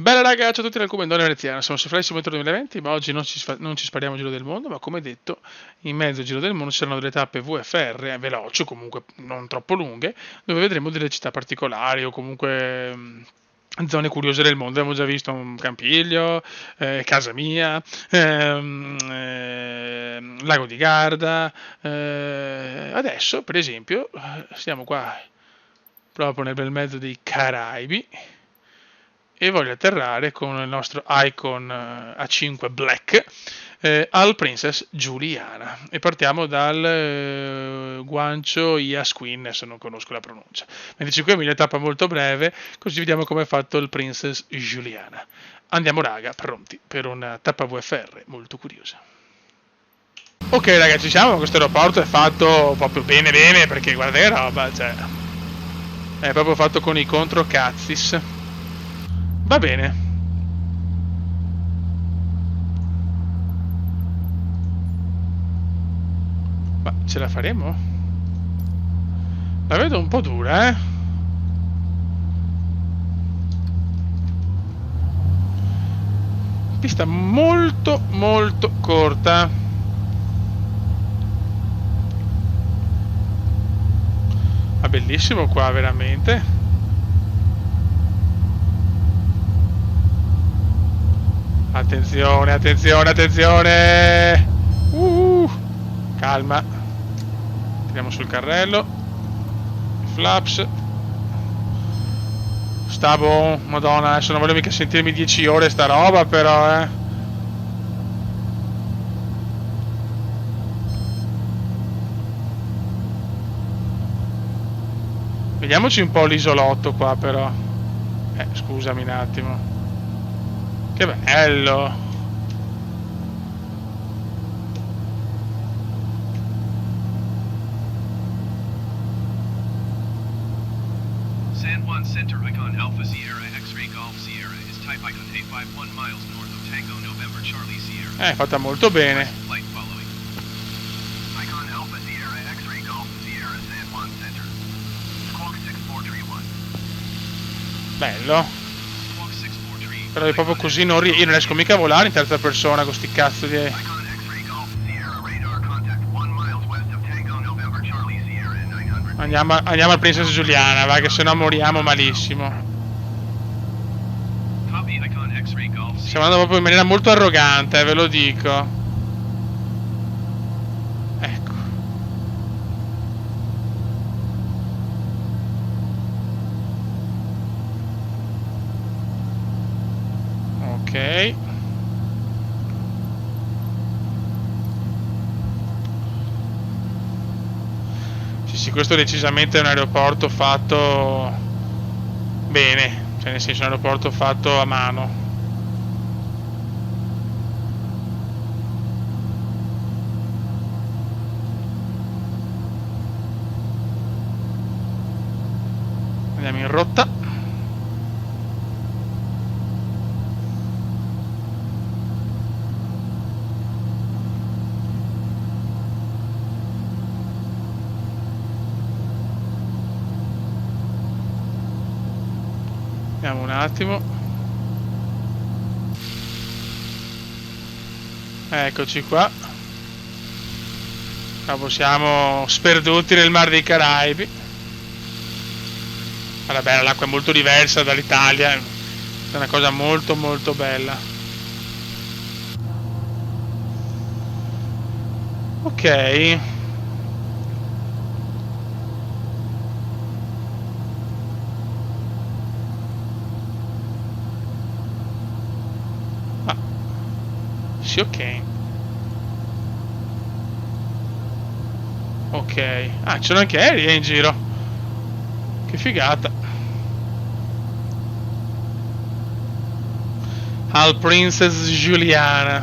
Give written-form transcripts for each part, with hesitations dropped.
Bella raga, ciao a tutti dal Cubendone Veneziano, siamo su Flight Simulator 2020, ma oggi non ci spariamo il giro del mondo, ma come detto, in mezzo al giro del mondo ci saranno delle tappe VFR, veloci o comunque non troppo lunghe, dove vedremo delle città particolari o comunque zone curiose del mondo. Abbiamo già visto un Campiglio, casa mia, Lago di Garda, adesso per esempio siamo qua proprio nel bel mezzo dei Caraibi e voglio atterrare con il nostro Icon A5 Black al Princess Giuliana e partiamo dal guancio Iasquin, se non conosco la pronuncia. 25.000, tappa molto breve, così vediamo come è fatto il Princess Giuliana. Andiamo raga, pronti per una tappa VFR molto curiosa. Ok ragazzi, siamo, questo aeroporto è fatto proprio bene bene, perché guarda che roba, cioè, è proprio fatto con i controcazzis. Va bene. Ma ce la faremo? La vedo un po' dura, eh? Pista molto molto corta. Ma bellissimo qua, veramente. Attenzione, attenzione, attenzione! Calma. Tiriamo sul carrello. Flaps. Stavo, madonna, adesso non voglio mica sentirmi 10 ore sta roba, però, eh. Vediamoci un po' l'isolotto qua, però. Scusami un attimo. Che bello! San Juan Center, Icon Alpha Sierra, X-Ray Golf Sierra, is type Icon 851 miles north of Tango November Charlie Sierra. È fatta molto bene. Flight following. Icon Alpha Sierra, X-Ray Golf Sierra, San Juan Center. Squawk 6431. Bello. Squawk 643. Però è proprio così, io non riesco mica a volare in terza persona con sti cazzo di... Icon X-Ray Golf Sierra, radar contact 1 miles west of Tango November Charlie Sierra, 900. Andiamo al Princess Giuliana, va, che sennò moriamo malissimo. Copy Icon X-Ray Golf Stiamo andando proprio in maniera molto arrogante, ve lo dico. Ecco. Ok. Sì, questo decisamente è un aeroporto fatto bene, cioè nel senso un aeroporto fatto a mano. Andiamo in rotta. Vediamo un attimo. Eccoci qua. Dopo siamo sperduti nel Mar dei Caraibi. Guarda, bella, l'acqua è molto diversa dall'Italia. È una cosa molto molto bella. Ok. Sì, ok. Ok. Ah, ci sono anche aerei in giro. Che figata. Al Princess Giuliana.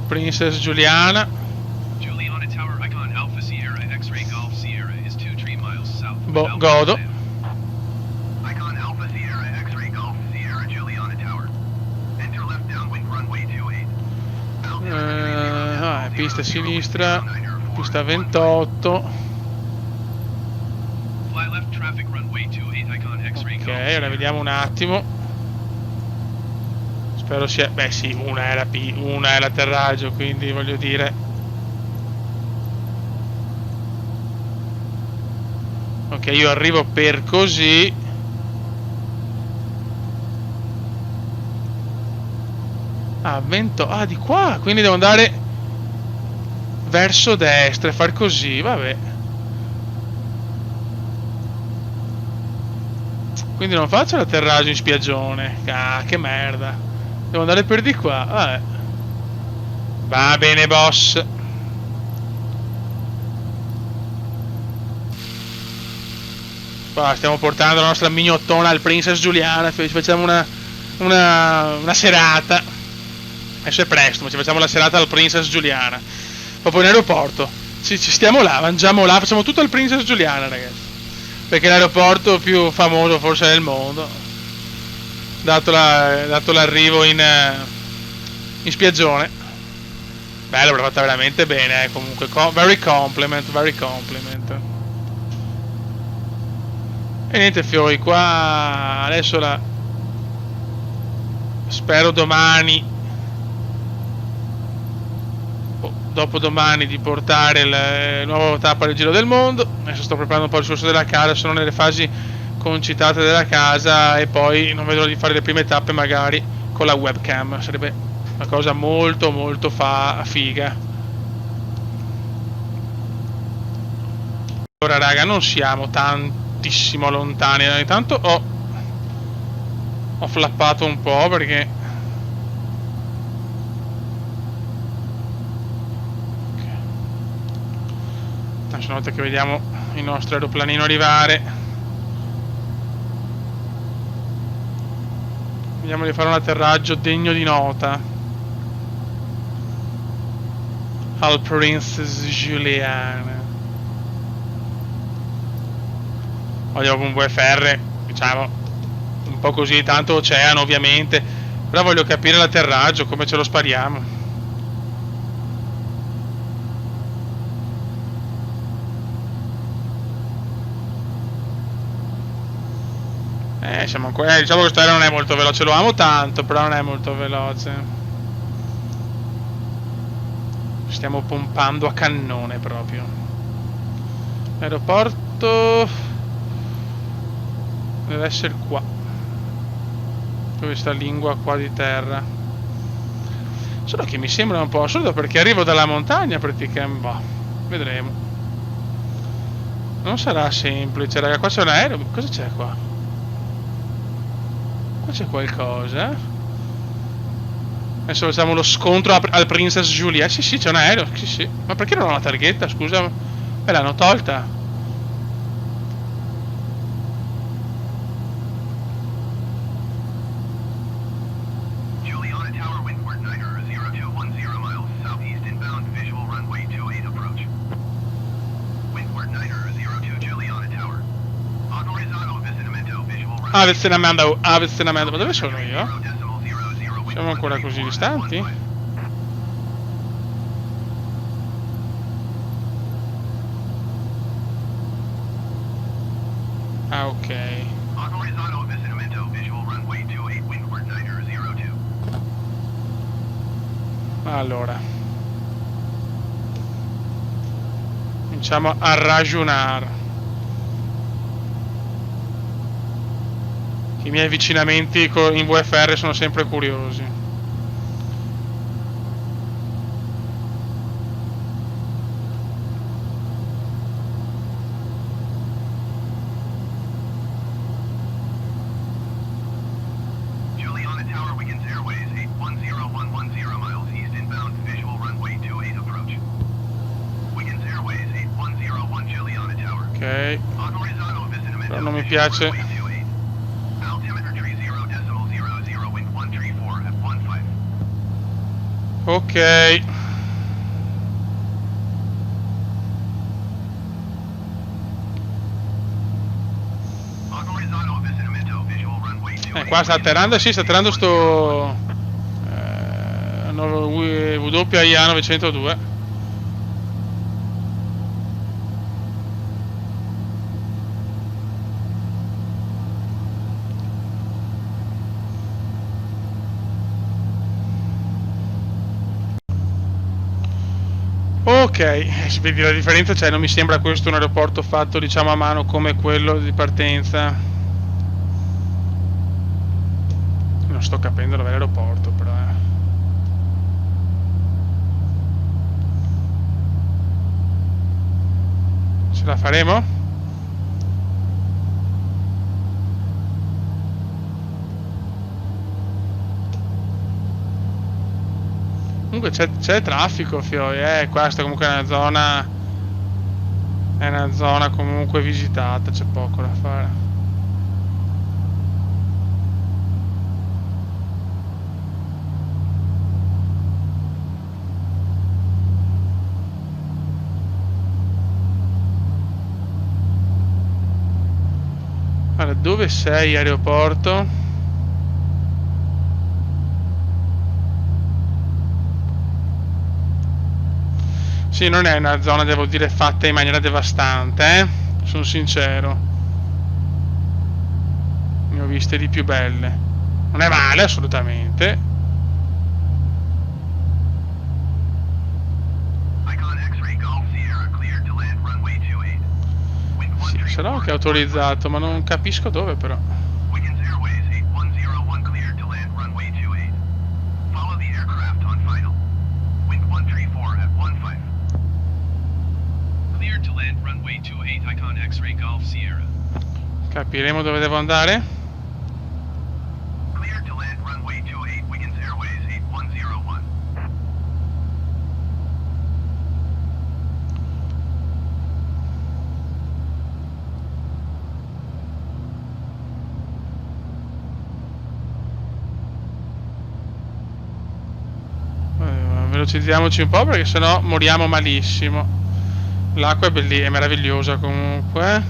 Princess Giuliana. Juliana Tower Icon Alpha Sierra, X-Ray Golf Sierra is 23 miles south. Boh, godo. Icon Alpha Sierra, X-Ray Golf Sierra, Juliana Tower. Enter left downwind runway 28. Pista a sinistra, pista 28. left traffic runway 28 Icon X-ray Golf Ok, ora vediamo un attimo. Spero sia... Beh sì, una è l'atterraggio, quindi voglio dire... Ok, io arrivo per così. Ah, vento... Ah, di qua! Quindi devo andare verso destra e far così, vabbè. Quindi non faccio l'atterraggio in spiaggione. Ah, che merda. Devo andare per di qua, vabbè. Va bene, boss. Qua stiamo portando la nostra mignottona al Princess Giuliana. Ci facciamo una serata. Adesso è presto, ma ci facciamo la serata al Princess Giuliana. Proprio in aeroporto. Ci stiamo là, mangiamo là, facciamo tutto al Princess Giuliana, ragazzi. Perché è l'aeroporto più famoso forse del mondo. Dato l'arrivo in spiaggione. Bello, l'ho fatta veramente bene, comunque. Very compliment, very compliment. E niente fiori, qua adesso spero domani o dopodomani di portare la nuova tappa del Giro del Mondo. Adesso sto preparando un po' il discorso della casa, sono nelle fasi concitate della casa e poi non vedo l'ora di fare le prime tappe magari con la webcam, sarebbe una cosa molto molto figa. Allora raga, non siamo tantissimo lontani, intanto ho flappato un po' perché adesso una volta che vediamo il nostro aeroplanino arrivare, vediamo di fare un atterraggio degno di nota al Princess Juliana. Voglio un VFR, diciamo un po' così, tanto oceano ovviamente, però voglio capire l'atterraggio, come ce lo spariamo. Siamo ancora, diciamo che questo aereo non è molto veloce, lo amo tanto, però non è molto veloce. Stiamo pompando a cannone proprio. L'aeroporto deve essere qua. Questa lingua qua di terra. Solo che mi sembra un po' assurdo perché arrivo dalla montagna praticamente. Boh, vedremo. Non sarà semplice, raga. Qua c'è un aereo. Cosa c'è qua? Qua c'è qualcosa. Adesso facciamo lo scontro al Princess Julia. Sì, sì, c'è un aereo. Sì, sì. Ma perché non ho la targhetta? Scusa. Me l'hanno tolta. Juliana Tower, Windward Niner, 0210 miles southeast inbound, visual runway 28 approach. Windward Niner, 02 Juliana Tower. Autorizzato avvicinamento, visual runway. Avvicinamento. Ma dove sono io? Siamo ancora così distanti? Ah, ok. Autorizzato avvicinamento, visual runway 28 Windward Niner, 02. Allora. Cominciamo a ragionare. I miei avvicinamenti in VFR sono sempre curiosi. Juliana Tower, Wiggins Airways, 810110 miles east inbound, visual runway 28 approach. Wiggins Airways, 8101 Juliana Tower. Ok. Autorizzato avvicinamento, Però non mi visual piace. runway 28. Altimeter 30.00, wind 134 at 15. Ok. Autorizzato avvicinamento, visual runway 28. Qua sta atterrando, sì, sta atterrando sto WIA 902. Ok, vedi la differenza, cioè non mi sembra questo un aeroporto fatto diciamo a mano come quello di partenza. Non sto capendo dov'è l'aeroporto però Ce la faremo? Comunque c'è traffico, fioi, questa comunque è una zona comunque visitata, c'è poco da fare. Allora, dove sei aeroporto? Sì, non è una zona, devo dire, fatta in maniera devastante, sono sincero. Ne ho viste di più belle. Non è male, assolutamente. Sì, sarà che è autorizzato, ma non capisco dove però. Wiggins Airways 8101 cleared to land runway 28. Follow the aircraft on final. Wind 134 at 15. Cleared to land runway 28 Icon X-ray Golf Sierra. Capiremo dove devo andare? Cleared to land runway 28 Wiggins Airways 8101. Velocizziamoci un po' perché sennò moriamo malissimo. L'acqua è meravigliosa comunque.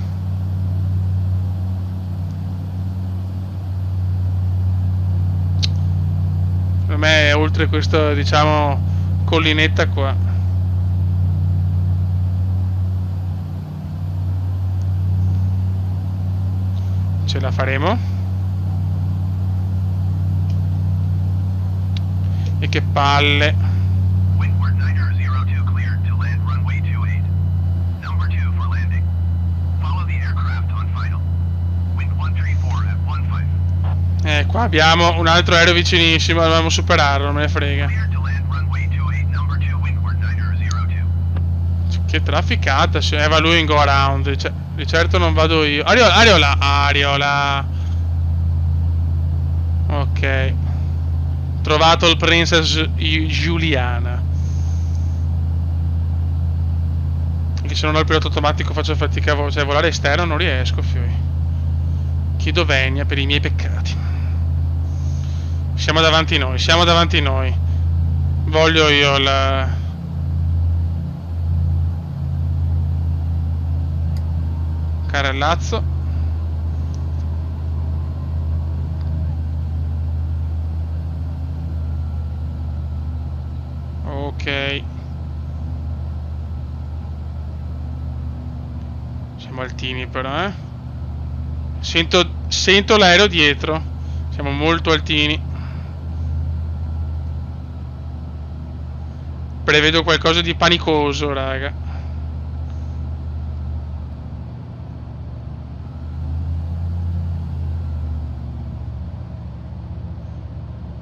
Per me è oltre questa, diciamo, collinetta qua. Ce la faremo? E che palle. Windward 902 cleared to land runway 28. Number 2 for landing. Follow the aircraft on final. Wind 134 at 15. Qua abbiamo un altro aereo vicinissimo, dobbiamo superarlo, non me ne frega. Cleared to land runway 28 number 2 Windward 902. Che trafficata, va lui in go around, di certo non vado io. Ariola. Ok. Trovato il Princess Juliana. Anche se non ho il pilota automatico faccio fatica cioè volare esterno non riesco, fioi. Chiedo venia per i miei peccati. Siamo davanti noi. Voglio io la... Carrellazzo. Ok. Siamo altini però, Sento l'aereo dietro. Siamo molto altini. Prevedo qualcosa di panicoso, raga.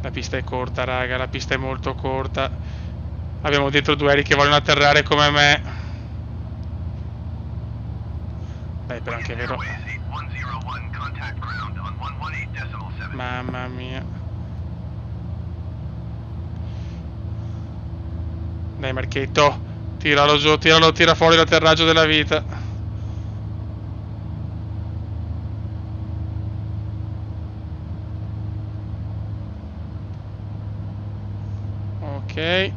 La pista è corta, raga, la pista è molto corta. Abbiamo dentro due aerei che vogliono atterrare come me. Beh, però anche è vero. Mamma mia. Dai Marchetto, tiralo giù, tira fuori l'atterraggio della vita. Ok.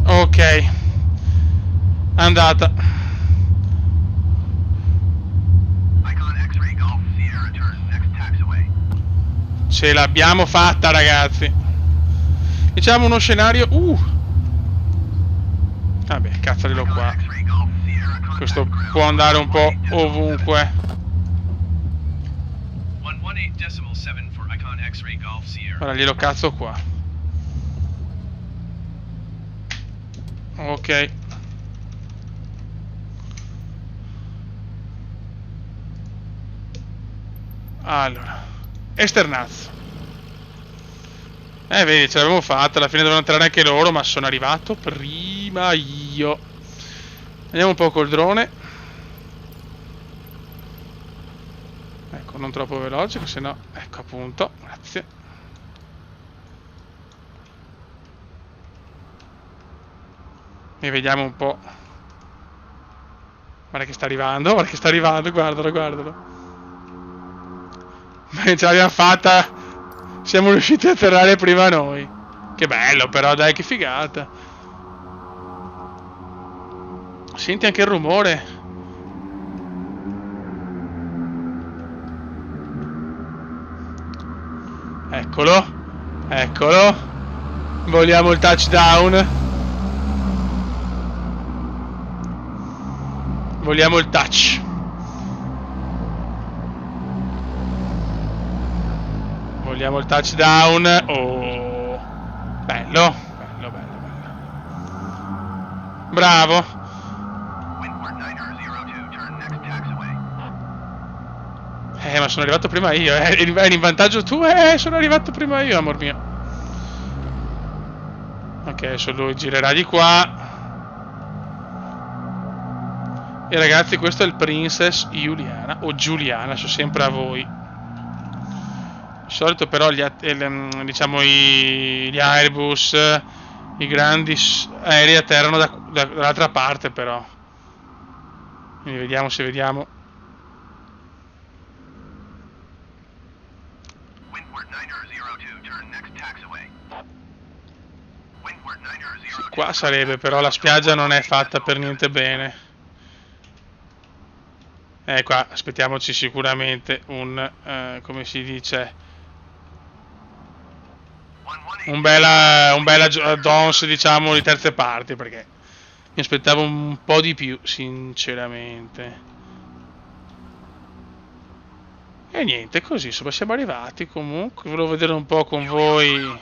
Ok. Andata. Ce l'abbiamo fatta, ragazzi. Diciamo uno scenario... Vabbè, cazzarelo qua. Questo può andare un po' ovunque. 118.7 for Icon X-ray Golf Sierra. Ora glielo cazzo qua. Ok. Allora, esternazzo. Vedi, ce l'avevamo fatta. Alla fine dovevano entrare anche loro, ma sono arrivato prima io. Andiamo un po' col drone. Ecco, non troppo veloce, se no... Ecco, appunto. Grazie. E vediamo un po'. Guarda che sta arrivando, guardalo, guardalo. Ma ce l'abbiamo fatta. Siamo riusciti a atterrare prima noi. Che bello però, dai, che figata. Senti anche il rumore. Eccolo. Eccolo. Vogliamo il touchdown. Vogliamo il touch. Vogliamo il touchdown. Oh. Bello. Bello, bello, bello. Bravo. Windward 902, turn next taxiway. Ma sono arrivato prima io. Eri in vantaggio tu? Sono arrivato prima io, amor mio. Ok, adesso lui girerà di qua. E ragazzi, questo è il Princess Juliana, o Giuliana, sono sempre a voi. Di solito però diciamo gli Airbus, i grandi aerei atterrano dall'altra parte però. Quindi vediamo se vediamo. Windward 902, turn next taxiway. Windward 902. Qua sarebbe, però la spiaggia non è fatta per niente bene. Qua aspettiamoci sicuramente un, come si dice, un bella Dons, diciamo, di terze parti, perché mi aspettavo un po' di più, sinceramente. E niente, così, insomma, siamo arrivati comunque. Volevo vedere un po' con voi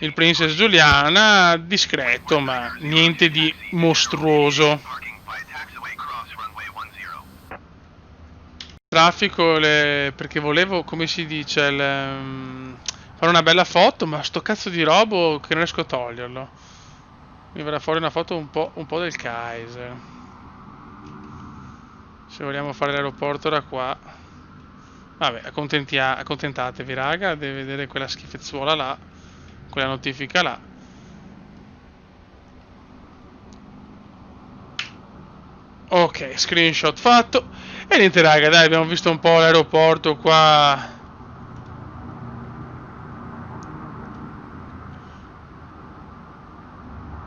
il Princess Juliana, discreto, ma niente di mostruoso. Traffico, perché volevo, come si dice, fare una bella foto, ma sto cazzo di robo che non riesco a toglierlo. Mi verrà fuori una foto un po' del Kaiser. Se vogliamo fare l'aeroporto da qua. Vabbè, accontentatevi raga, deve vedere quella schifezzuola là, quella notifica là. Ok, screenshot fatto. E niente raga, dai, abbiamo visto un po' l'aeroporto qua.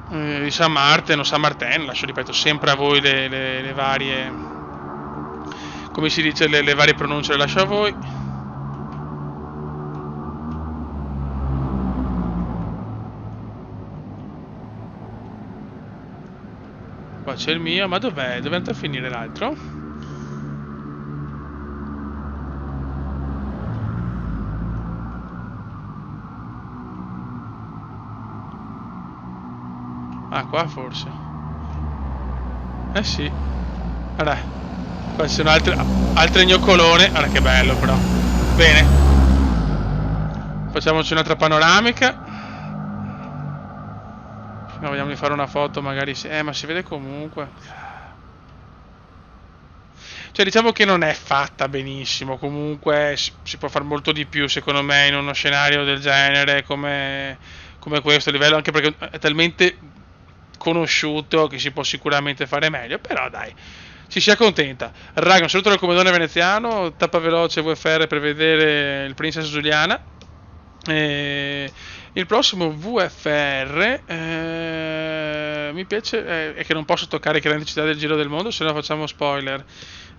Di San Martin o San Martin, lascio, ripeto, sempre a voi le varie, come si dice, le varie pronunce le lascio a voi. Qua c'è il mio, ma dov'è? Dove andrà a finire l'altro? Ah, qua forse. Eh sì. Guarda, qua ci sono altre gnoccolone. Guarda che bello però. Bene. Facciamoci un'altra panoramica. No, vogliamo di fare una foto magari. Ma si vede comunque. Cioè diciamo che non è fatta benissimo. Comunque si può fare molto di più secondo me in uno scenario del genere come questo livello. Anche perché è talmente conosciuto che si può sicuramente fare meglio, però dai, ci si accontenta. Raga, un saluto dal comodone veneziano, tappa veloce VFR per vedere il Princess Juliana. Il prossimo VFR mi piace è che non posso toccare grandi città del giro del mondo, se no facciamo spoiler.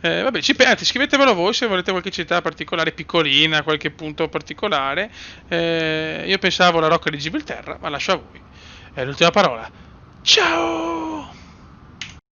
Vabbè, anzi, scrivetemelo voi se volete qualche città particolare, piccolina, qualche punto particolare. Io pensavo alla Rocca di Gibilterra, ma lascio a voi. È l'ultima parola. Ciao!